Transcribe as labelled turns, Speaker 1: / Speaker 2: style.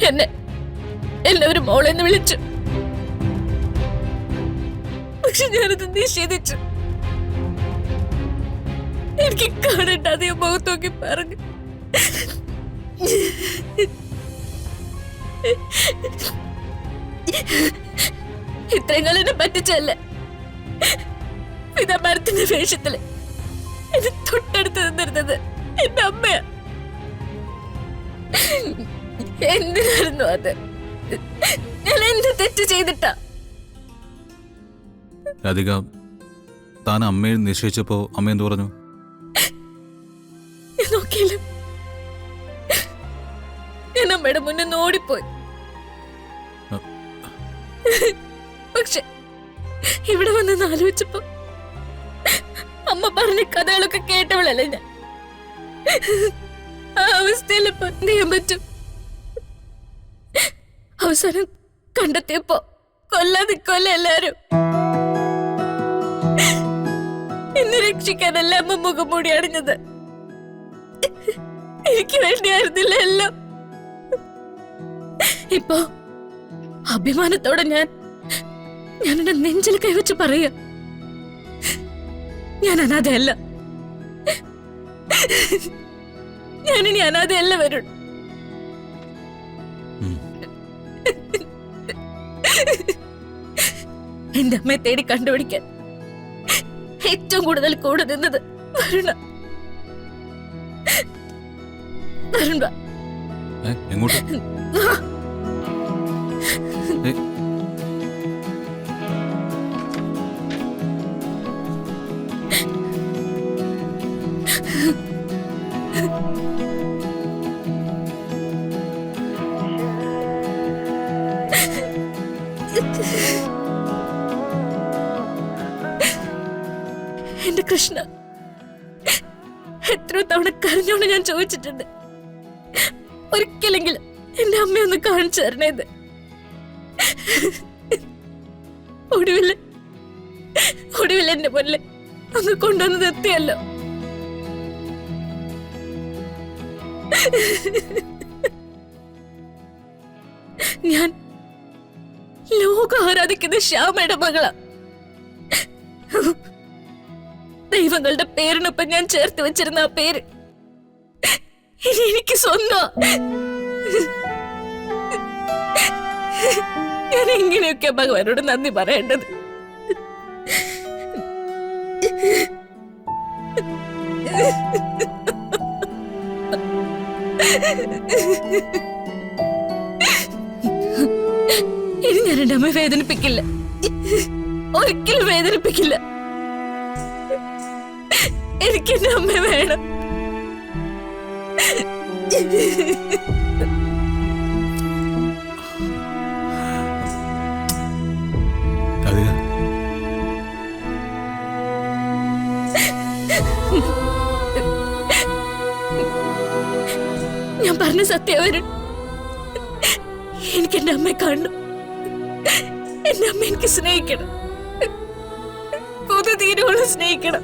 Speaker 1: എന്നെ എല്ലാവരും മോളെന്ന് വിളിച്ചു. പക്ഷെ ഞാനത് നിഷേധിച്ചു. എനിക്ക് കാണേണ്ട അതേ മുഖത്ത് നോക്കി പറഞ്ഞു, ഇത്രയും കാലം എന്നെ പറ്റിച്ചല്ല. പിതാമരത്തിന്റെ വേഷത്തില് എന്നെ തൊട്ടടുത്ത് നിന്നിരുന്നത് എന്റെ അമ്മയാ. എന്തിനായിരുന്നു അത്? ഞാൻ എന്ത് തെറ്റ് ചെയ്തിട്ടാ?
Speaker 2: രാധിക, താൻ അമ്മയെ നിശ്ചയിച്ചപ്പോ അമ്മ എന്തു പറഞ്ഞു?
Speaker 1: ഞാൻ നോക്കിയില്ല. ഞാൻ അമ്മയുടെ മുന്നിൽ നിന്ന് ഓടിപ്പോയി. പക്ഷെ ഇവിടെ വന്ന് ആലോചിച്ചപ്പോ അമ്മ പറഞ്ഞ കഥകളൊക്കെ കേട്ടവളല്ലേ ഞാൻ. ആ അവസ്ഥയിൽ ഇപ്പൊ എന്ത് ചെയ്യാൻ പറ്റും? അവസാനം കണ്ടെത്തിയപ്പോ കൊല്ലാതിക്കൊല്ല എല്ലാരും. എന്നെ രക്ഷിക്കാനല്ല അമ്മ മുഖം മൂടി അണിഞ്ഞത്. എനിക്ക് വേണ്ടിയായിരുന്നില്ല എല്ലാം. ഇപ്പൊ അഭിമാനത്തോടെ ഞാൻ എന്റെ നെഞ്ചിൽ കൈവച്ച് പറയാ, ഞാൻ അനാഥയല്ല. ഞാനിനി അനാഥയല്ല വരുൺ. എന്റെ അമ്മയെ തേടി കണ്ടുപിടിക്കാൻ ഏറ്റവും കൂടുതൽ കൂടെ നിന്നത് വരുണ. വരുൺ വാ.
Speaker 2: എങ്ങോട്ട്?
Speaker 1: എന്റെ കൃഷ്ണ, എത്ര തവണ കരഞ്ഞോണ്ട് ഞാൻ ചോദിച്ചിട്ടുണ്ട്, ഒരിക്കലെങ്കിലും എന്റെ അമ്മയൊന്ന് കാണിച്ചു തരണേത്. ഒടുവിൽ എന്റെ മുന്നിൽ ഒന്ന് കൊണ്ടുവന്നത് എത്തിയല്ലോ. ഞാൻ ലോകം ആരാധിക്കുന്ന ശ്യാമയുടെ മകളാ. ദൈവങ്ങളുടെ പേരിനൊപ്പം ഞാൻ ചേർത്ത് വെച്ചിരുന്ന ആ പേര് ഇനി എനിക്ക് സ്വന്തം. ഞാൻ എങ്ങനെയൊക്കെ ഭഗവാനോട് നന്ദി പറയേണ്ടത്? ഇനി ഞാൻ എന്റെ അമ്മയെ വേദനിപ്പിക്കില്ല, ഒരിക്കലും വേദനിപ്പിക്കില്ല. എനിക്ക് എന്റെ അമ്മ വേണം. ഞാൻ പറഞ്ഞ സത്യവരൻ, എനിക്ക് എന്റെ അമ്മയെ കാണണം. എന്റെ അമ്മ എനിക്ക് സ്നേഹിക്കണം, തീരോളം സ്നേഹിക്കണം.